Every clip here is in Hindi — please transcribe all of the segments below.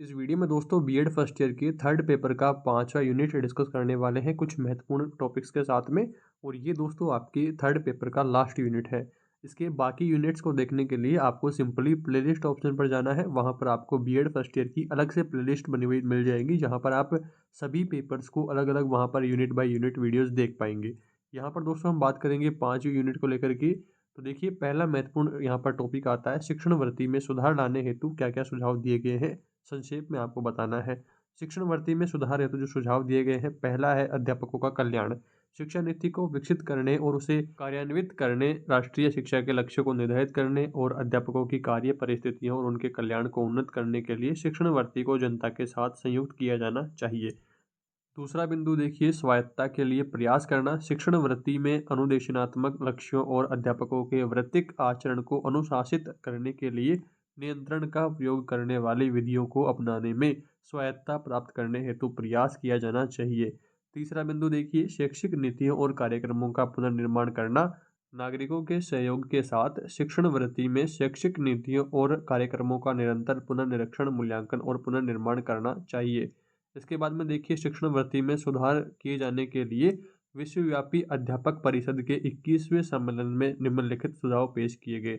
इस वीडियो में दोस्तों बीएड फर्स्ट ईयर के थर्ड पेपर का 5वां यूनिट डिस्कस करने वाले हैं कुछ महत्वपूर्ण टॉपिक्स के साथ में। और ये दोस्तों आपके थर्ड पेपर का लास्ट यूनिट है। इसके बाकी यूनिट्स को देखने के लिए आपको सिंपली प्लेलिस्ट ऑप्शन पर जाना है। वहाँ पर आपको बीएड फर्स्ट ईयर की अलग से प्लेलिस्ट बनी हुई मिल जाएगी, जहाँ पर आप सभी पेपर्स को अलग अलग वहाँ per unit by unit videos देख पाएंगे। यहाँ पर दोस्तों हम बात करेंगे 5वीं यूनिट को लेकर के। तो देखिए, पहला महत्वपूर्ण यहाँ पर टॉपिक आता है, शिक्षण वृत्ति में सुधार लाने हेतु क्या क्या सुझाव दिए गए हैं, संक्षेप में आपको बताना है। शिक्षण वृत्ति में सुधार हेतु जो सुझाव दिए गए हैं, पहला है अध्यापकों का कल्याण। शिक्षा नीति को विकसित करने और उसे कार्यान्वित करने, राष्ट्रीय शिक्षा के लक्ष्यों को निर्धारित करने और अध्यापकों की कार्य परिस्थितियों और उनके कल्याण को उन्नत करने के लिए शिक्षण वृत्ति को जनता के साथ संयुक्त किया जाना चाहिए। दूसरा बिंदु देखिए, स्वायत्तता के लिए प्रयास करना। शिक्षण वृत्ति में अनुदेशनात्मक लक्ष्यों और अध्यापकों के वृत्तिक आचरण को अनुशासित करने के लिए नियंत्रण का प्रयोग करने वाली विधियों को अपनाने में स्वायत्तता प्राप्त करने हेतु प्रयास किया जाना चाहिए। तीसरा बिंदु देखिए, शैक्षिक नीतियों और कार्यक्रमों का पुनर्निर्माण करना। नागरिकों के सहयोग के साथ शिक्षण वृत्ति में शैक्षिक नीतियों और कार्यक्रमों का निरंतर पुनर्निरीक्षण, मूल्यांकन और पुनर्निर्माण करना चाहिए। इसके बाद में देखिए, शिक्षण वृत्ति में सुधार किए जाने के लिए विश्वव्यापी अध्यापक परिषद के 21वें सम्मेलन में निम्नलिखित सुझाव पेश किए गए।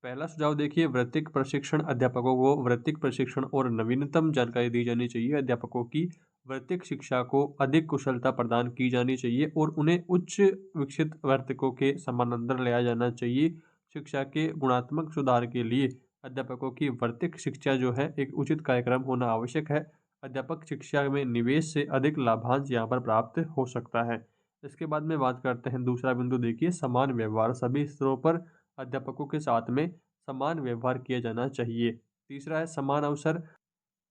पहला सुझाव देखिए, वृत्तिक प्रशिक्षण। अध्यापकों को वृत्तिक प्रशिक्षण और नवीनतम जानकारी दी जानी चाहिए। अध्यापकों की वृत्तिक शिक्षा को अधिक कुशलता प्रदान की जानी चाहिए और उन्हें उच्च विकसित वृत्तिकों के समानांतर लाया जाना चाहिए। शिक्षा के गुणात्मक सुधार के लिए अध्यापकों की वृत्तिक शिक्षा जो है एक उचित कार्यक्रम होना आवश्यक है। अध्यापक शिक्षा में निवेश से अधिक लाभांश यहाँ पर प्राप्त हो सकता है। इसके बाद में बात करते हैं, दूसरा बिंदु देखिए, समान व्यवहार। सभी स्तरों पर अध्यापकों के साथ में समान व्यवहार किया जाना चाहिए। तीसरा है समान अवसर।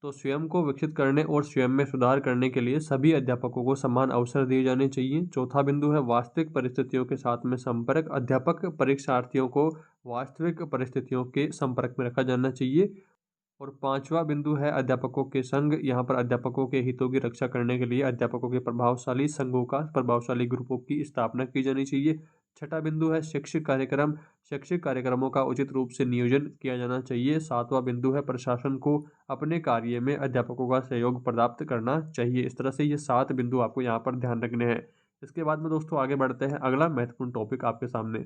तो स्वयं को विकसित करने और स्वयं में सुधार करने के लिए सभी अध्यापकों को समान अवसर दिए जाने चाहिए। चौथा बिंदु है वास्तविक परिस्थितियों के साथ में संपर्क। अध्यापक परीक्षार्थियों को वास्तविक परिस्थितियों के संपर्क में रखा जाना चाहिए। और पांचवा बिंदु है अध्यापकों के संघ। यहाँ पर अध्यापकों के हितों की रक्षा करने के लिए अध्यापकों के प्रभावशाली संघों का, प्रभावशाली ग्रुपों की स्थापना की जानी चाहिए। छठा बिंदु है शैक्षिक कार्यक्रम। शैक्षिक कार्यक्रमों का उचित रूप से नियोजन किया जाना चाहिए। सातवां बिंदु है प्रशासन को अपने कार्य में अध्यापकों का सहयोग प्राप्त करना चाहिए। इस तरह से ये 7 बिंदु आपको यहाँ पर ध्यान रखने हैं। इसके बाद में दोस्तों आगे बढ़ते हैं, अगला महत्वपूर्ण टॉपिक आपके सामने,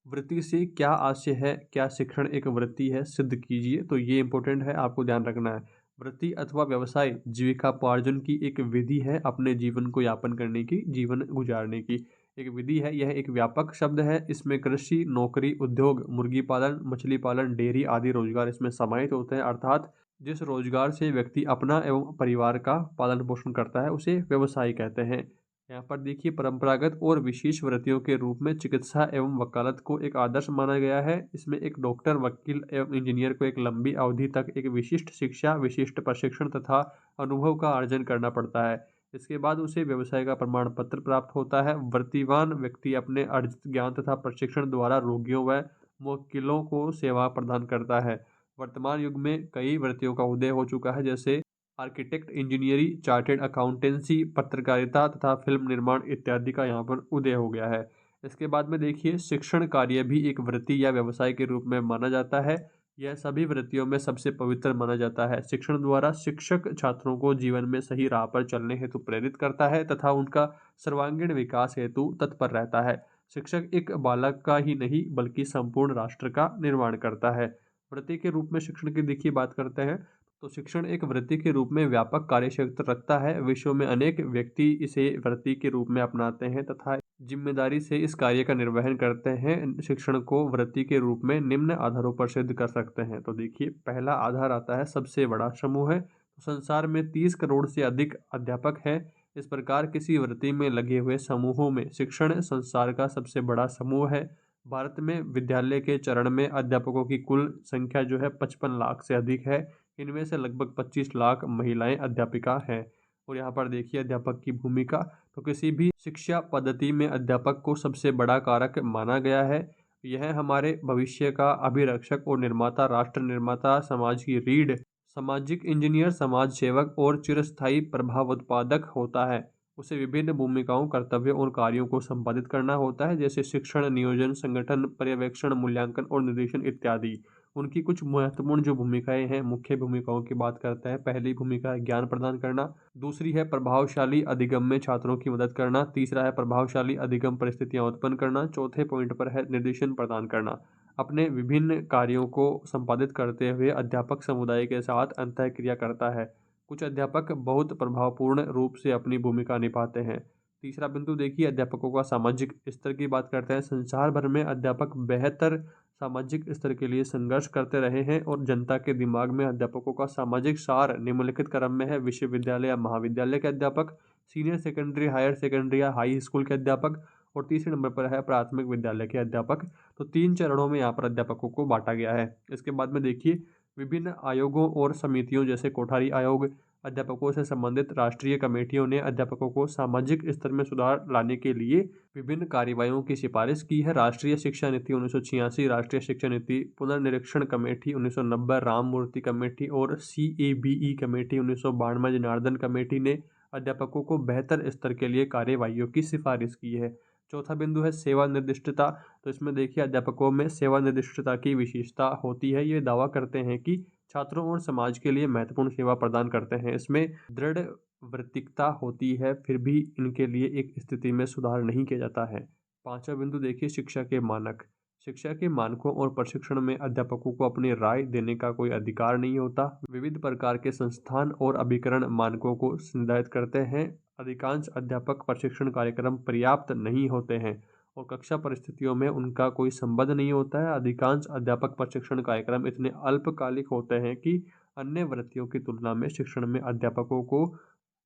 वृत्ति से क्या आशय है, क्या शिक्षण एक वृत्ति है, सिद्ध कीजिए। तो ये इंपॉर्टेंट है, आपको ध्यान रखना है। वृत्ति अथवा व्यवसाय जीविकापार्जन की एक विधि है, अपने जीवन को यापन करने की, जीवन गुजारने की एक विधि है। यह एक व्यापक शब्द है। इसमें कृषि, नौकरी, उद्योग, मुर्गी पालन, मछली पालन, डेयरी आदि रोजगार इसमें समाहित होते हैं। अर्थात जिस रोजगार से व्यक्ति अपना एवं परिवार का पालन पोषण करता है उसे व्यवसाय कहते हैं। यहाँ पर देखिए, परंपरागत और विशेष वृत्तियों के रूप में चिकित्सा एवं वकालत को एक आदर्श माना गया है। इसमें एक डॉक्टर, वकील एवं इंजीनियर को एक लंबी अवधि तक एक विशिष्ट शिक्षा, विशिष्ट प्रशिक्षण तथा अनुभव का अर्जन करना पड़ता है। इसके बाद उसे व्यवसाय का प्रमाण पत्र प्राप्त होता है। वृत्तिवान व्यक्ति अपने अर्जित ज्ञान तथा प्रशिक्षण द्वारा रोगियों व मुवक्किलों को सेवा प्रदान करता है। वर्तमान युग में कई वृत्तियों का उदय हो चुका है, जैसे आर्किटेक्ट, इंजीनियरिंग, चार्टेड अकाउंटेंसी, पत्रकारिता तथा फिल्म निर्माण इत्यादि का यहाँ पर उदय हो गया है। इसके बाद में देखिए, शिक्षण कार्य भी एक वृत्ति या व्यवसाय के रूप में माना जाता है। यह सभी वृत्तियों में सबसे पवित्र माना जाता है। शिक्षण द्वारा शिक्षक छात्रों को जीवन में सही राह पर चलने हेतु प्रेरित करता है तथा उनका सर्वांगीण विकास हेतु तत्पर रहता है। शिक्षक एक बालक का ही नहीं बल्कि संपूर्ण राष्ट्र का निर्माण करता है। वृत्ति के रूप में शिक्षण की देखिए बात करते हैं, तो शिक्षण एक वृत्ति के रूप में व्यापक कार्यक्षेत्र रखता है। विश्व में अनेक व्यक्ति इसे वृत्ति के रूप में अपनाते हैं तथा जिम्मेदारी से इस कार्य का निर्वहन करते हैं। शिक्षण को वृत्ति के रूप में निम्न आधारों पर सिद्ध कर सकते हैं। तो देखिए, पहला आधार आता है सबसे बड़ा समूह है। तो संसार में 30 करोड़ से अधिक अध्यापक हैं। इस प्रकार किसी वृत्ति में लगे हुए समूहों में शिक्षण संसार का सबसे बड़ा समूह है। भारत में विद्यालय के चरण में अध्यापकों की कुल संख्या जो है 55 लाख से अधिक है। इनमें से लगभग 25 लाख महिलाएं अध्यापिका हैं। और यहाँ पर देखिए अध्यापक की भूमिका, तो किसी भी शिक्षा पद्धति में अध्यापक को सबसे बड़ा कारक माना गया है। यह हमारे भविष्य का अभिरक्षक और निर्माता, राष्ट्र निर्माता, समाज की रीढ़, सामाजिक इंजीनियर, समाज सेवक और चिरस्थायी प्रभाव उत्पादक होता है। उसे विभिन्न भूमिकाओं, कर्तव्यों और कार्यों को संपादित करना होता है, जैसे शिक्षण, नियोजन, संगठन, पर्यवेक्षण, मूल्यांकन और निर्देशन इत्यादि। उनकी कुछ महत्वपूर्ण जो भूमिकाएं हैं, मुख्य भूमिकाओं की बात करते हैं। पहली भूमिका है ज्ञान प्रदान करना, दूसरी है प्रभावशाली अधिगम में छात्रों की मदद करना, तीसरा है प्रभावशाली अधिगम परिस्थितियां उत्पन्न करना, चौथे पॉइंट पर है निर्देशन प्रदान करना। अपने विभिन्न कार्यों को संपादित करते हुए अध्यापक समुदाय के साथ अंतःक्रिया करता है। कुछ अध्यापक बहुत प्रभावपूर्ण रूप से अपनी भूमिका निभाते हैं। तीसरा बिंदु देखिए, अध्यापकों का सामाजिक स्तर की बात करते हैं। संसार भर में अध्यापक बेहतर सामाजिक स्तर के लिए संघर्ष करते रहे हैं और जनता के दिमाग में अध्यापकों का सामाजिक सार निम्नलिखित क्रम में है। विश्वविद्यालय या महाविद्यालय के अध्यापक, सीनियर सेकेंडरी, हायर सेकेंडरी या हाई स्कूल के अध्यापक, और तीसरे नंबर पर है प्राथमिक विद्यालय के अध्यापक। तो 3 चरणों में यहाँ पर अध्यापकों को बांटा गया है। इसके बाद में देखिए, विभिन्न आयोगों और समितियों जैसे कोठारी आयोग, अध्यापकों से संबंधित राष्ट्रीय कमेटियों ने अध्यापकों को सामाजिक स्तर में सुधार लाने के लिए विभिन्न कार्रवाइयों की सिफारिश की है। राष्ट्रीय शिक्षा नीति 1986, राष्ट्रीय शिक्षा नीति पुनर्निरीक्षण कमेटी 1990, राममूर्ति कमेटी और CABE कमेटी 1992, जनार्दन कमेटी ने अध्यापकों को बेहतर स्तर के लिए कार्रवाइयों की सिफारिश की है। चौथा बिंदु है सेवा निर्दिष्टता। तो इसमें देखिए, अध्यापकों में सेवा निर्दिष्टता की विशेषता होती है। ये दावा करते हैं कि छात्रों और समाज के लिए महत्वपूर्ण सेवा प्रदान करते हैं। इसमें दृढ़ वृत्तिकता होती है, फिर भी इनके लिए एक स्थिति में सुधार नहीं किया जाता है। पांचवा बिंदु देखिए, शिक्षा के मानक। शिक्षा के मानकों और प्रशिक्षण में अध्यापकों को अपनी राय देने का कोई अधिकार नहीं होता। विविध प्रकार के संस्थान और अभिकरण मानकों को निर्धारित करते हैं। अधिकांश अध्यापक प्रशिक्षण कार्यक्रम पर्याप्त नहीं होते हैं और कक्षा परिस्थितियों में उनका कोई संबंध नहीं होता है। अधिकांश अध्यापक प्रशिक्षण कार्यक्रम इतने अल्पकालिक होते हैं कि अन्य वृत्तियों की तुलना में शिक्षण में अध्यापकों को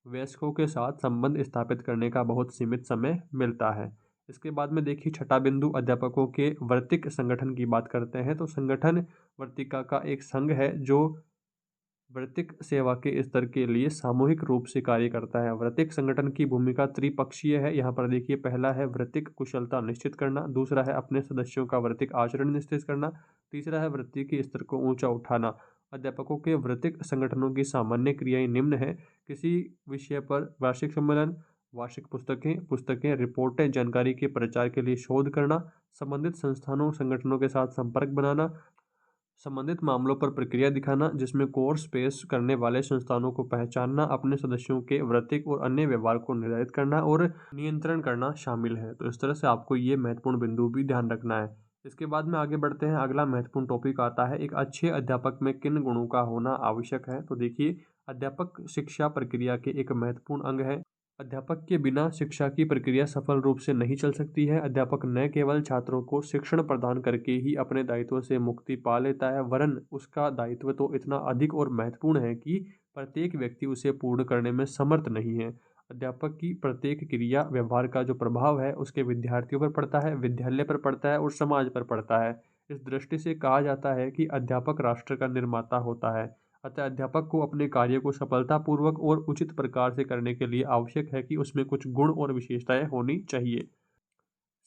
वयस्कों के साथ संबंध स्थापित करने का बहुत सीमित समय मिलता है। इसके बाद में देखिए, छठा बिंदु अध्यापकों के वृत्तिक संगठन की बात करते हैं। तो संगठन वर्तिका का एक संघ है जो वृत्तिक सेवा के स्तर के लिए सामूहिक रूप से कार्य करता है। वृत्तिक संगठन की भूमिका त्रिपक्षीय है। यहाँ पर देखिए, पहला है वृत्तिक कुशलता निश्चित करना, दूसरा है अपने सदस्यों का वृत्तिक आचरण निश्चित करना, तीसरा है वृत्ति के स्तर को ऊंचा उठाना। अध्यापकों के वृत्तिक संगठनों की सामान्य क्रियाएं निम्न है: किसी विषय पर वार्षिक सम्मेलन, वार्षिक पुस्तकें, रिपोर्टें, जानकारी के प्रचार के लिए शोध करना, संबंधित संस्थानों संगठनों के साथ संपर्क बनाना, संबंधित मामलों पर प्रक्रिया दिखाना, जिसमें कोर्स पेश करने वाले संस्थानों को पहचानना, अपने सदस्यों के वृत्तिक और अन्य व्यवहार को निर्धारित करना और नियंत्रण करना शामिल है। तो इस तरह से आपको ये महत्वपूर्ण बिंदु भी ध्यान रखना है। इसके बाद में आगे बढ़ते हैं। अगला महत्वपूर्ण टॉपिक आता है, एक अच्छे अध्यापक में किन गुणों का होना आवश्यक है। तो देखिए, अध्यापक शिक्षा प्रक्रिया के एक महत्वपूर्ण अंग है। अध्यापक के बिना शिक्षा की प्रक्रिया सफल रूप से नहीं चल सकती है। अध्यापक न केवल छात्रों को शिक्षण प्रदान करके ही अपने दायित्व से मुक्ति पा लेता है, वरन उसका दायित्व तो इतना अधिक और महत्वपूर्ण है कि प्रत्येक व्यक्ति उसे पूर्ण करने में समर्थ नहीं है। अध्यापक की प्रत्येक क्रिया व्यवहार का जो प्रभाव है उसके विद्यार्थियों पर पड़ता है, विद्यालय पर पड़ता है और समाज पर पड़ता है। इस दृष्टि से कहा जाता है कि अध्यापक राष्ट्र का निर्माता होता है। अतः अध्यापक को अपने कार्य को सफलतापूर्वक और उचित प्रकार से करने के लिए आवश्यक है कि उसमें कुछ गुण और विशेषताएं होनी चाहिए।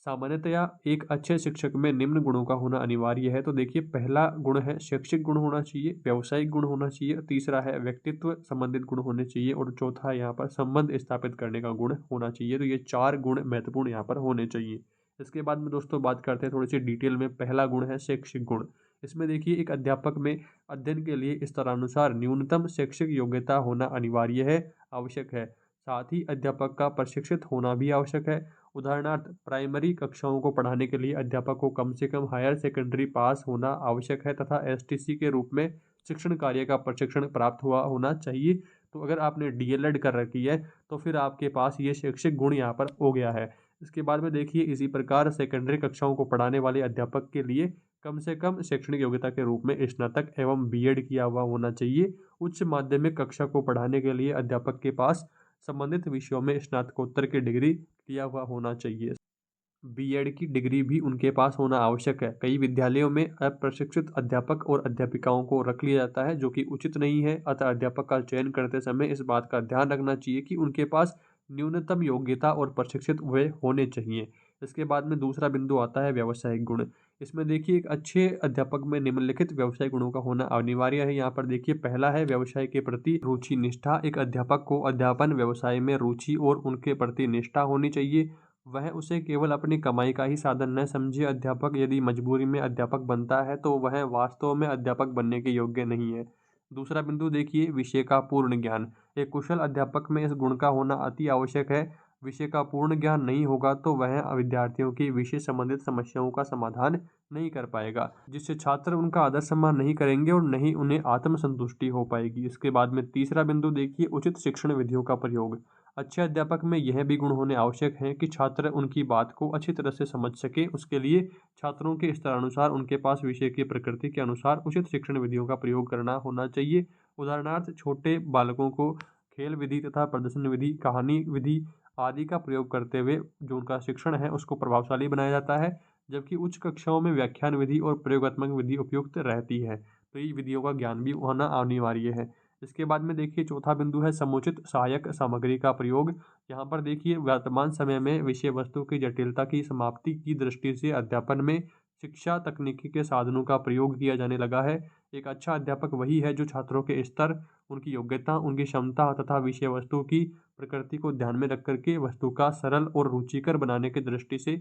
सामान्यतया एक अच्छे शिक्षक में निम्न गुणों का होना अनिवार्य है। तो देखिए, पहला गुण है शैक्षिक गुण होना चाहिए, व्यावसायिक गुण होना चाहिए, तीसरा है व्यक्तित्व संबंधित गुण होने चाहिए और चौथा यहाँ पर संबंध स्थापित करने का गुण होना चाहिए। तो ये 4 गुण महत्वपूर्ण यहाँ पर होने चाहिए। इसके बाद में दोस्तों बात करते हैं थोड़ी सी डिटेल में। पहला गुण है शैक्षिक गुण। इसमें देखिए, एक अध्यापक में अध्ययन के लिए स्तरानुसार न्यूनतम शैक्षिक योग्यता होना अनिवार्य है, आवश्यक है। साथ ही अध्यापक का प्रशिक्षित होना भी आवश्यक है। उदाहरणार्थ, प्राइमरी कक्षाओं को पढ़ाने के लिए अध्यापक को कम से कम हायर सेकेंडरी पास होना आवश्यक है तथा STC के रूप में शिक्षण कार्य का प्रशिक्षण प्राप्त हुआ होना चाहिए। तो अगर आपने DLED कर रखी है तो फिर आपके पास ये शैक्षिक गुण यहाँ पर हो गया है। इसके बाद में देखिए, इसी प्रकार सेकेंडरी कक्षाओं को पढ़ाने वाले अध्यापक के लिए कम से कम शैक्षणिक योग्यता के रूप में स्नातक एवं BEd किया हुआ होना चाहिए। उच्च माध्यमिक कक्षा को पढ़ाने के लिए अध्यापक के पास संबंधित विषयों में स्नातकोत्तर की डिग्री लिया हुआ होना चाहिए। BEd की डिग्री भी उनके पास होना आवश्यक है। कई विद्यालयों में अप्रशिक्षित अध्यापक और अध्यापिकाओं को रख लिया जाता है, जो कि उचित नहीं है। अतः अध्यापक का चयन करते समय इस बात का ध्यान रखना चाहिए कि उनके पास न्यूनतम योग्यता और प्रशिक्षित हुए होने चाहिए। इसके बाद में दूसरा बिंदु आता है व्यावसायिक गुण। इसमें देखिए, एक अच्छे अध्यापक में निम्नलिखित व्यवसायिक गुणों का होना अनिवार्य है। यहाँ पर देखिए, पहला है व्यवसाय के प्रति रुचि निष्ठा। एक अध्यापक को अध्यापन व्यवसाय में रुचि और उनके प्रति निष्ठा होनी चाहिए। वह उसे केवल अपनी कमाई का ही साधन न समझे। अध्यापक यदि मजबूरी में अध्यापक बनता है तो वह वास्तव में अध्यापक बनने के योग्य नहीं है। दूसरा बिंदु देखिए, विषय का पूर्ण ज्ञान। एक कुशल अध्यापक में इस गुण का होना अति आवश्यक है। विषय का पूर्ण ज्ञान नहीं होगा तो वह विद्यार्थियों की विषय संबंधित समस्याओं का समाधान नहीं कर पाएगा, जिससे छात्र उनका आदर सम्मान नहीं करेंगे और नहीं उन्हें आत्मसंतुष्टि हो पाएगी। इसके बाद में तीसरा बिंदु देखिए, उचित शिक्षण विधियों का प्रयोग। अच्छे अध्यापक में यह भी गुण होने आवश्यक हैं कि छात्र उनकी बात को अच्छी तरह से समझ सके। उसके लिए छात्रों के स्तरानुसार उनके पास विषय की प्रकृति के अनुसार उचित शिक्षण विधियों का प्रयोग करना होना चाहिए। उदाहरणार्थ, छोटे बालकों को खेल विधि तथा प्रदर्शन विधि, कहानी विधि आदि का प्रयोग करते हुए जो उनका शिक्षण है उसको प्रभावशाली बनाया जाता है, जबकि उच्च कक्षाओं में व्याख्यान विधि और प्रयोगात्मक विधि उपयुक्त रहती है। तो ये विधियों का ज्ञान भी होना अनिवार्य है। इसके बाद में देखिए, चौथा बिंदु है समुचित सहायक सामग्री का प्रयोग। यहाँ पर देखिए, वर्तमान समय में विषय वस्तु की जटिलता की समाप्ति की दृष्टि से अध्यापन में शिक्षा तकनीकी के साधनों का प्रयोग किया जाने लगा है। एक अच्छा अध्यापक वही है जो छात्रों के स्तर, उनकी योग्यता, उनकी क्षमता तथा विषय वस्तु की प्रकृति को ध्यान में रख करके वस्तु का सरल और रुचिकर बनाने की दृष्टि से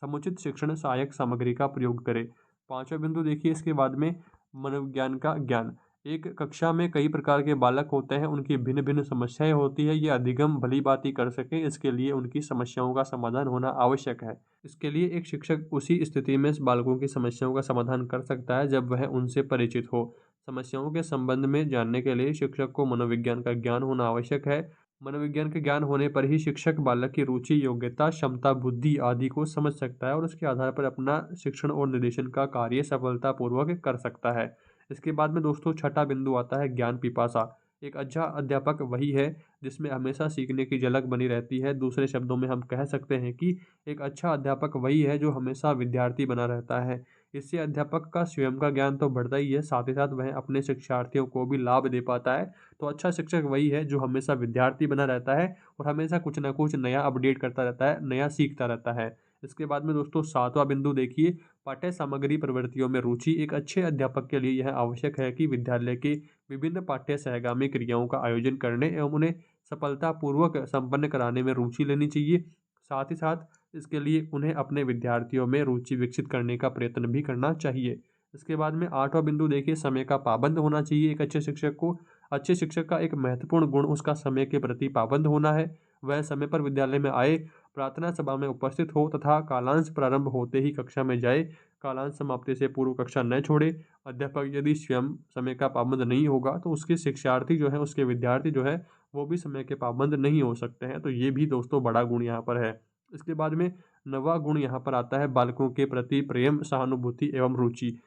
समुचित शिक्षण सहायक सामग्री का प्रयोग करें। पांचवा बिंदु देखिए, इसके बाद में मनोविज्ञान का ज्ञान। एक कक्षा में कई प्रकार के बालक होते हैं, उनकी भिन्न भिन्न समस्याएं होती है। ये अधिगम भली भांति कर सके, इसके लिए उनकी समस्याओं का समाधान होना आवश्यक है। इसके लिए एक शिक्षक उसी स्थिति में इस बालकों की समस्याओं का समाधान कर सकता है जब वह उनसे परिचित हो। समस्याओं के संबंध में जानने के लिए शिक्षक को मनोविज्ञान का ज्ञान होना आवश्यक है। मनोविज्ञान के ज्ञान होने पर ही शिक्षक बालक की रुचि, योग्यता, क्षमता, बुद्धि आदि को समझ सकता है और उसके आधार पर अपना शिक्षण और निर्देशन का कार्य सफलतापूर्वक कर सकता है। इसके बाद में दोस्तों छठा बिंदु आता है ज्ञान पिपासा। एक अच्छा अध्यापक वही है जिसमें हमेशा सीखने की झलक बनी रहती है। दूसरे शब्दों में हम कह सकते हैं कि एक अच्छा अध्यापक वही है जो हमेशा विद्यार्थी बना रहता है। इससे अध्यापक का स्वयं का ज्ञान तो बढ़ता ही है, साथ ही साथ वह अपने शिक्षार्थियों को भी लाभ दे पाता है। तो अच्छा शिक्षक वही है जो हमेशा विद्यार्थी बना रहता है और हमेशा कुछ ना कुछ नया अपडेट करता रहता है, नया सीखता रहता है। इसके बाद में दोस्तों सातवां बिंदु देखिए, पाठ्य सामग्री प्रवृत्तियों में रुचि। एक अच्छे अध्यापक के लिए यह आवश्यक है कि विद्यालय के विभिन्न पाठ्य सहगामी क्रियाओं का आयोजन करने एवं उन्हें सफलतापूर्वक संपन्न कराने में रुचि लेनी चाहिए। साथ ही साथ इसके लिए उन्हें अपने विद्यार्थियों में रुचि विकसित करने का प्रयत्न भी करना चाहिए। इसके बाद में आठवां बिंदु देखिए, समय का पाबंद होना चाहिए एक अच्छे शिक्षक को। अच्छे शिक्षक का एक महत्वपूर्ण गुण उसका समय के प्रति पाबंद होना है। वह समय पर विद्यालय में आए, प्रार्थना सभा में उपस्थित हो तथा कालांश प्रारंभ होते ही कक्षा में जाए, कालांश समाप्ति से पूर्व कक्षा न छोड़े। अध्यापक यदि स्वयं समय का पाबंद नहीं होगा तो उसके शिक्षार्थी जो है, उसके विद्यार्थी जो है, वो भी समय के पाबंद नहीं हो सकते हैं। तो ये भी दोस्तों बड़ा गुण यहाँ पर है। इसके बाद में नवा गुण यहाँ पर आता है बालकों के प्रति प्रेम, सहानुभूति एवं रुचि।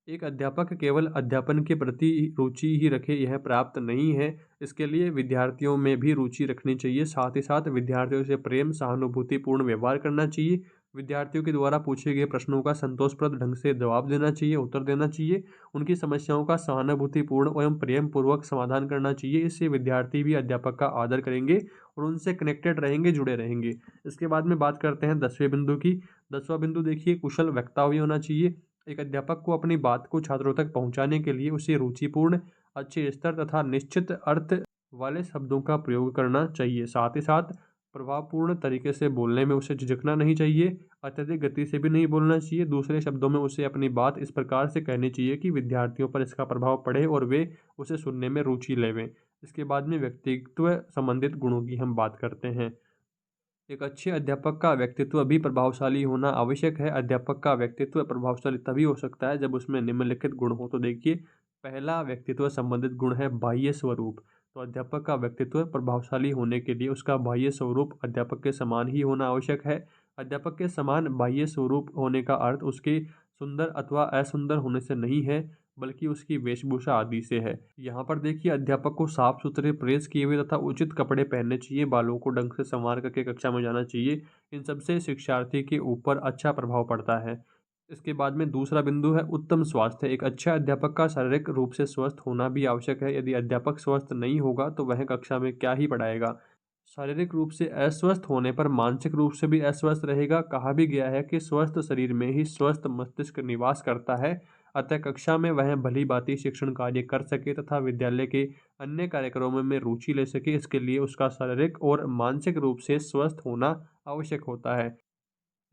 एक अध्यापक केवल अध्यापन के प्रति रुचि ही रखे यह पर्याप्त नहीं है। इसके लिए विद्यार्थियों में भी रुचि रखनी चाहिए। साथ ही साथ विद्यार्थियों से प्रेम, सहानुभूतिपूर्ण व्यवहार करना चाहिए। विद्यार्थियों के द्वारा पूछे गए प्रश्नों का संतोषप्रद ढंग से जवाब देना चाहिए, उत्तर देना चाहिए। उनकी समस्याओं का सहानुभूतिपूर्ण एवं प्रेम पूर्वक समाधान करना चाहिए। इससे विद्यार्थी भी अध्यापक का आदर करेंगे और उनसे कनेक्टेड रहेंगे, जुड़े रहेंगे। इसके बाद में बात करते हैं 10वें बिंदु की। 10वां बिंदु देखिए, कुशल वक्ता भी होना चाहिए। एक अध्यापक को अपनी बात को छात्रों तक पहुंचाने के लिए उसे रुचिपूर्ण, अच्छे स्तर तथा निश्चित अर्थ वाले शब्दों का प्रयोग करना चाहिए। साथ ही साथ प्रभावपूर्ण तरीके से बोलने में उसे झिझकना नहीं चाहिए, अत्यधिक गति से भी नहीं बोलना चाहिए। दूसरे शब्दों में उसे अपनी बात इस प्रकार से कहनी चाहिए कि विद्यार्थियों पर इसका प्रभाव पड़े और वे उसे सुनने में रुचि लेवें। इसके बाद में व्यक्तित्व संबंधित गुणों की हम बात करते हैं। एक अच्छे अध्यापक का व्यक्तित्व भी प्रभावशाली होना आवश्यक है। अध्यापक का व्यक्तित्व प्रभावशाली तभी हो सकता है जब उसमें निम्नलिखित गुण हो। तो देखिए, पहला व्यक्तित्व संबंधित गुण है बाह्य स्वरूप। तो अध्यापक का व्यक्तित्व प्रभावशाली होने के लिए उसका बाह्य स्वरूप अध्यापक के समान ही होना आवश्यक है। अध्यापक के समान बाह्य स्वरूप होने का अर्थ उसके सुंदर अथवा असुंदर होने से नहीं है, बल्कि उसकी वेशभूषा आदि से है। यहाँ पर देखिए, अध्यापक को साफ सुथरे प्रेस किए हुए तथा उचित कपड़े पहनने चाहिए, बालों को ढंग से संवार करके कक्षा में जाना चाहिए। इन सबसे शिक्षार्थी के ऊपर अच्छा प्रभाव पड़ता है। इसके बाद में दूसरा बिंदु है उत्तम स्वास्थ्य। एक अच्छा अध्यापक का शारीरिक रूप से स्वस्थ होना भी आवश्यक है। यदि अध्यापक स्वस्थ नहीं होगा तो वह कक्षा में क्या ही पढ़ाएगा। शारीरिक रूप से अस्वस्थ होने पर मानसिक रूप से भी अस्वस्थ रहेगा। कहा भी गया है कि स्वस्थ शरीर में ही स्वस्थ मस्तिष्क निवास करता है। अतः कक्षा में वह भली भांति शिक्षण कार्य कर सके तथा विद्यालय के अन्य कार्यक्रमों में रुचि ले सके, इसके लिए उसका शारीरिक और मानसिक रूप से स्वस्थ होना आवश्यक होता है।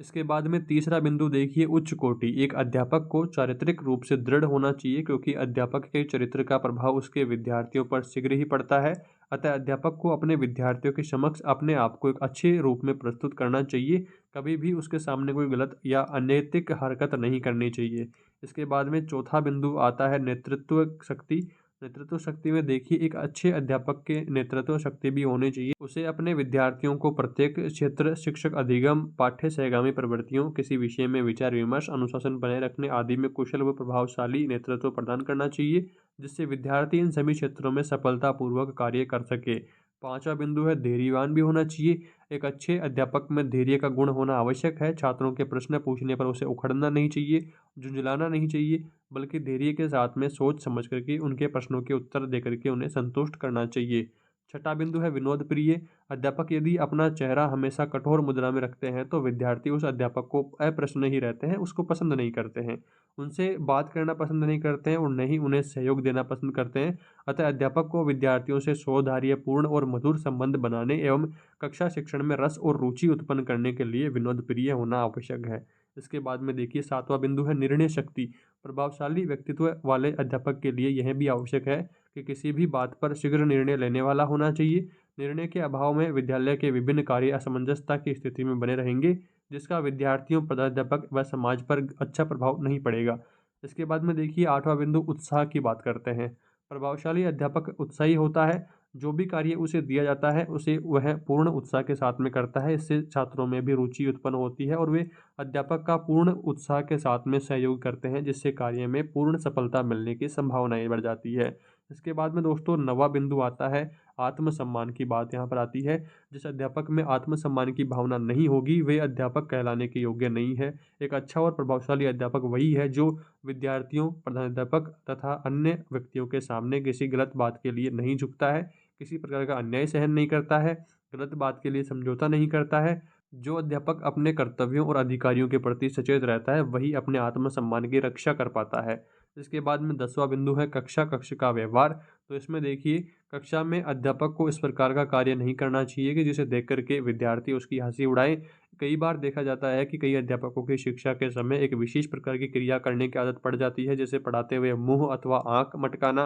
इसके बाद में तीसरा बिंदु देखिए, उच्च कोटि। एक अध्यापक को चारित्रिक रूप से दृढ़ होना चाहिए, क्योंकि अध्यापक के चरित्र का प्रभाव उसके विद्यार्थियों पर शीघ्र ही पड़ता है। अतः अध्यापक को अपने विद्यार्थियों के समक्ष अपने आप को एक अच्छे रूप में प्रस्तुत करना चाहिए। कभी भी उसके सामने कोई गलत या अनैतिक हरकत नहीं करनी चाहिए। इसके बाद में चौथा बिंदु आता है नेतृत्व शक्ति। नेतृत्व शक्ति में देखिए, एक अच्छे अध्यापक के नेतृत्व शक्ति भी होनी चाहिए। उसे अपने विद्यार्थियों को प्रत्येक क्षेत्र, शिक्षक अधिगम, पाठ्य सहगामी प्रवृत्तियों, किसी विषय में विचार विमर्श, अनुशासन बनाए रखने आदि में कुशल व प्रभावशाली नेतृत्व प्रदान करना चाहिए, जिससे विद्यार्थी इन सभी क्षेत्रों में सफलतापूर्वक कार्य कर सके। पांचवा बिंदु है धैर्यवान भी होना चाहिए। एक अच्छे अध्यापक में धैर्य का गुण होना आवश्यक है। छात्रों के प्रश्न पूछने पर उसे उखड़ना नहीं चाहिए, झुंझलाना नहीं चाहिए, बल्कि धैर्य के साथ में सोच समझ करके उनके प्रश्नों के उत्तर दे करके उन्हें संतुष्ट करना चाहिए। छठा बिंदु है विनोद प्रिय। अध्यापक यदि अपना चेहरा हमेशा कठोर मुद्रा में रखते हैं तो विद्यार्थी उस अध्यापक को अप्रसन्न ही रहते हैं, उसको पसंद नहीं करते हैं, उनसे बात करना पसंद नहीं करते हैं और न ही उन्हें सहयोग देना पसंद करते हैं। अतः अध्यापक को विद्यार्थियों से सौहार्दपूर्ण और मधुर संबंध बनाने एवं कक्षा शिक्षण में रस और रुचि उत्पन्न करने के लिए विनोद प्रिय होना आवश्यक है। इसके बाद में देखिए सातवां बिंदु है निर्णय शक्ति। प्रभावशाली व्यक्तित्व वाले अध्यापक के लिए यह भी आवश्यक है कि किसी भी बात पर शीघ्र निर्णय लेने वाला होना चाहिए। निर्णय के अभाव में विद्यालय के विभिन्न कार्य असमंजसता की स्थिति में बने रहेंगे, जिसका विद्यार्थियों, प्रधानाध्यापक व समाज पर अच्छा प्रभाव नहीं पड़ेगा। इसके बाद में देखिए आठवां बिंदु उत्साह की बात करते हैं। प्रभावशाली अध्यापक उत्साही होता है। जो भी कार्य उसे दिया जाता है उसे वह पूर्ण उत्साह के साथ में करता है। इससे छात्रों में भी रुचि उत्पन्न होती है और वे अध्यापक का पूर्ण उत्साह के साथ में सहयोग करते हैं, जिससे कार्य में पूर्ण सफलता मिलने की संभावनाएं बढ़ जाती है। इसके बाद में दोस्तों नवा बिंदु आता है आत्मसम्मान की बात यहाँ पर आती है। जिस अध्यापक में आत्मसम्मान की भावना नहीं होगी वे अध्यापक कहलाने के योग्य नहीं है। एक अच्छा और प्रभावशाली अध्यापक वही है जो विद्यार्थियों, प्रधानाध्यापक तथा अन्य व्यक्तियों के सामने किसी गलत बात के लिए नहीं झुकता है, किसी प्रकार का अन्याय सहन नहीं करता है, गलत बात के लिए समझौता नहीं करता है। जो अध्यापक अपने कर्तव्यों और अधिकारियों के प्रति सचेत रहता है वही अपने आत्मसम्मान की रक्षा कर पाता है। इसके बाद में 10वां बिंदु है कक्ष का व्यवहार। तो इसमें देखिए कक्षा में अध्यापक को इस प्रकार का कार्य नहीं करना चाहिए कि जिसे देख करके विद्यार्थी उसकी हंसी उड़ाए। कई बार देखा जाता है कि कई अध्यापकों की शिक्षा के समय एक विशेष प्रकार की क्रिया करने की आदत पड़ जाती है, जैसे पढ़ाते हुए मुंह अथवा आंख मटकाना,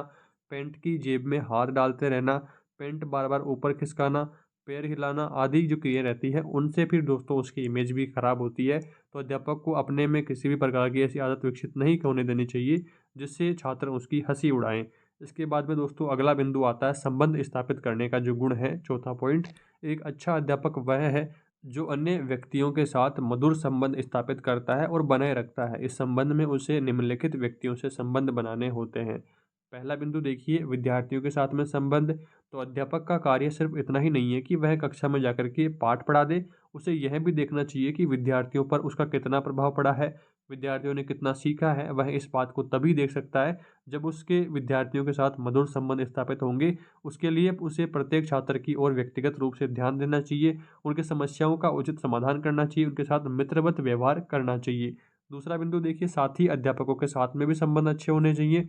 पैंट की जेब में हाथ डालते रहना, पैंट बार बार ऊपर खिसकाना, पैर हिलाना आदि जो क्रिया रहती है उनसे फिर दोस्तों उसकी इमेज भी खराब होती है। तो अध्यापक को अपने में किसी भी प्रकार की ऐसी आदत विकसित नहीं होने देनी चाहिए जिससे छात्र उसकी हंसी उड़ाएं। इसके बाद में दोस्तों अगला बिंदु आता है संबंध स्थापित करने का जो गुण है, चौथा पॉइंट। एक अच्छा अध्यापक वह है जो अन्य व्यक्तियों के साथ मधुर संबंध स्थापित करता है और बनाए रखता है। इस संबंध में उसे निम्नलिखित व्यक्तियों से संबंध बनाने होते हैं। पहला बिंदु देखिए विद्यार्थियों के साथ में संबंध। तो अध्यापक का कार्य सिर्फ इतना ही नहीं है कि वह कक्षा में जाकर के पाठ पढ़ा दे, उसे यह भी देखना चाहिए कि विद्यार्थियों पर उसका कितना प्रभाव पड़ा है, विद्यार्थियों ने कितना सीखा है। वह इस बात को तभी देख सकता है जब उसके विद्यार्थियों के साथ मधुर संबंध स्थापित होंगे। उसके लिए उसे प्रत्येक छात्र की ओर व्यक्तिगत रूप से ध्यान देना चाहिए, उनकी समस्याओं का उचित समाधान करना चाहिए, उनके साथ मित्रवत व्यवहार करना चाहिए। दूसरा बिंदु देखिए साथी अध्यापकों के साथ में भी संबंध अच्छे होने चाहिए।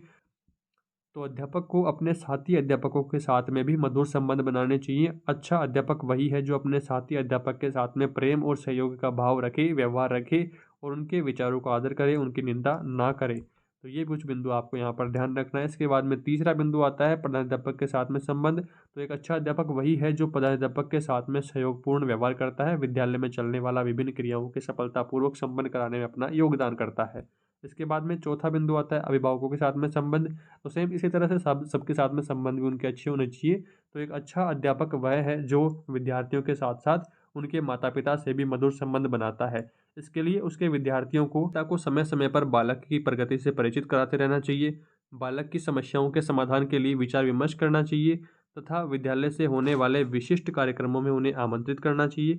तो अध्यापक को अपने साथी अध्यापकों के साथ में भी मधुर संबंध बनाने चाहिए। अच्छा अध्यापक वही है जो अपने साथी अध्यापक के साथ में प्रेम और सहयोग का भाव रखे, व्यवहार रखे और उनके विचारों का आदर करे, उनकी निंदा ना करे। तो ये कुछ बिंदु आपको यहाँ पर ध्यान रखना है। इसके बाद में तीसरा बिंदु आता है प्रधानाध्यापक के साथ में संबंध। तो एक अच्छा अध्यापक वही है जो प्रधानाध्यापक के साथ में सहयोगपूर्ण व्यवहार करता है, विद्यालय में चलने वाला विभिन्न क्रियाओं के सफलतापूर्वक संपन्न कराने में अपना योगदान करता है। इसके बाद में चौथा बिंदु आता है अभिभावकों के साथ में संबंध। तो सेम इसी तरह से सबके साथ में संबंध भी उनके अच्छे होने चाहिए। तो एक अच्छा अध्यापक वह है जो विद्यार्थियों के साथ साथ उनके माता पिता से भी मधुर संबंध बनाता है। इसके लिए उसके विद्यार्थियों को समय समय पर बालक की प्रगति से परिचित कराते रहना चाहिए, बालक की समस्याओं के समाधान के लिए विचार विमर्श करना चाहिए तथा विद्यालय से होने वाले विशिष्ट कार्यक्रमों में उन्हें आमंत्रित करना चाहिए।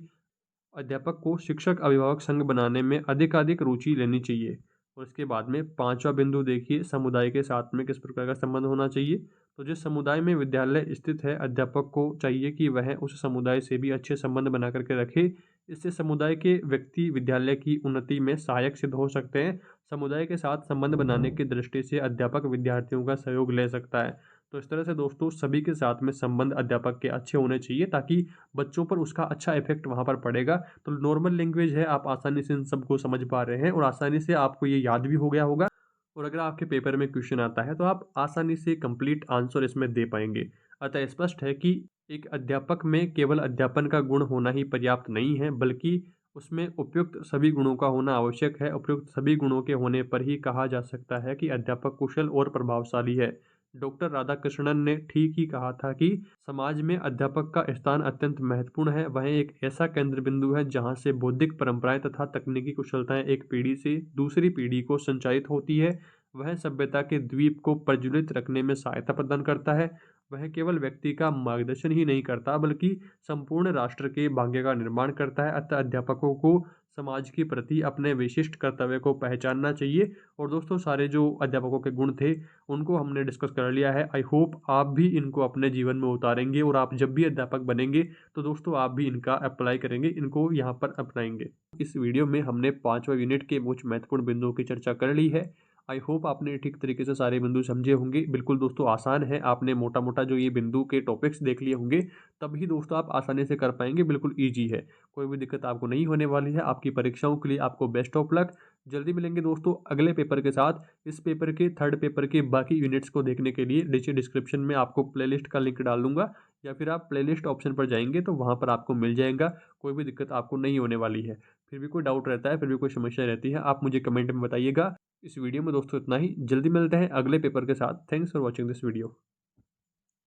अध्यापक को शिक्षक अभिभावक संघ बनाने में अधिकाधिक रुचि लेनी चाहिए। और इसके बाद में पांचवा बिंदु देखिए समुदाय के साथ में किस प्रकार का संबंध होना चाहिए। तो जिस समुदाय में विद्यालय स्थित है अध्यापक को चाहिए कि वह उस समुदाय से भी अच्छे संबंध बना करके रखे। इससे समुदाय के व्यक्ति विद्यालय की उन्नति में सहायक सिद्ध हो सकते हैं। समुदाय के साथ संबंध बनाने की दृष्टि से अध्यापक विद्यार्थियों का सहयोग ले सकता है। तो इस तरह से दोस्तों सभी के साथ में संबंध अध्यापक के अच्छे होने चाहिए, ताकि बच्चों पर उसका अच्छा इफेक्ट वहाँ पर पड़ेगा। तो नॉर्मल लैंग्वेज है, आप आसानी से इन सबको समझ पा रहे हैं और आसानी से आपको ये याद भी हो गया होगा। और अगर आपके पेपर में क्वेश्चन आता है तो आप आसानी से कंप्लीट आंसर इसमें दे पाएंगे। अतः स्पष्ट है कि एक अध्यापक में केवल अध्यापन का गुण होना ही पर्याप्त नहीं है, बल्कि उसमें उपयुक्त सभी गुणों का होना आवश्यक है। उपयुक्त सभी गुणों के होने पर ही कहा जा सकता है कि अध्यापक कुशल और प्रभावशाली है। डॉक्टर राधाकृष्णन ने ठीक ही कहा था कि समाज में अध्यापक का स्थान अत्यंत महत्वपूर्ण है। वह एक ऐसा केंद्र बिंदु है जहाँ से बौद्धिक परंपराएं तथा तकनीकी कुशलताएं एक पीढ़ी से दूसरी पीढ़ी को संचारित होती है। वह सभ्यता के द्वीप को प्रज्वलित रखने में सहायता प्रदान करता है। वह केवल व्यक्ति का मार्गदर्शन ही नहीं करता, बल्कि संपूर्ण राष्ट्र के भाग्य का निर्माण करता है। अतः अध्यापकों को समाज के प्रति अपने विशिष्ट कर्तव्य को पहचानना चाहिए। और दोस्तों सारे जो अध्यापकों के गुण थे उनको हमने डिस्कस कर लिया है। आई होप आप भी इनको अपने जीवन में उतारेंगे और आप जब भी अध्यापक बनेंगे तो दोस्तों आप भी इनका अप्लाई करेंगे, इनको यहाँ पर अपनाएंगे। इस वीडियो में हमने 5वां यूनिट के कुछ महत्वपूर्ण बिंदुओं की चर्चा कर ली है। आई होप आपने ठीक तरीके से सारे बिंदु समझे होंगे। बिल्कुल दोस्तों आसान है, आपने मोटा मोटा जो ये बिंदु के टॉपिक्स देख लिए होंगे तभी दोस्तों आप आसानी से कर पाएंगे। बिल्कुल ईजी है, कोई भी दिक्कत आपको नहीं होने वाली है। आपकी परीक्षाओं के लिए आपको बेस्ट ऑफ लक। जल्दी मिलेंगे दोस्तों अगले पेपर के साथ। इस पेपर के थर्ड पेपर के बाकी यूनिट्स को देखने के लिए नीचे डिस्क्रिप्शन में आपको प्लेलिस्ट का लिंक डाल दूंगा, या फिर आप प्लेलिस्ट ऑप्शन पर जाएंगे तो वहाँ पर आपको मिल जाएगा। कोई भी दिक्कत आपको नहीं होने वाली है। फिर भी कोई डाउट रहता है, फिर भी कोई समस्या रहती है, आप मुझे कमेंट में बताइएगा। इस वीडियो में दोस्तों इतना ही। जल्दी मिलते हैं अगले पेपर के साथ। Thanks for watching this video.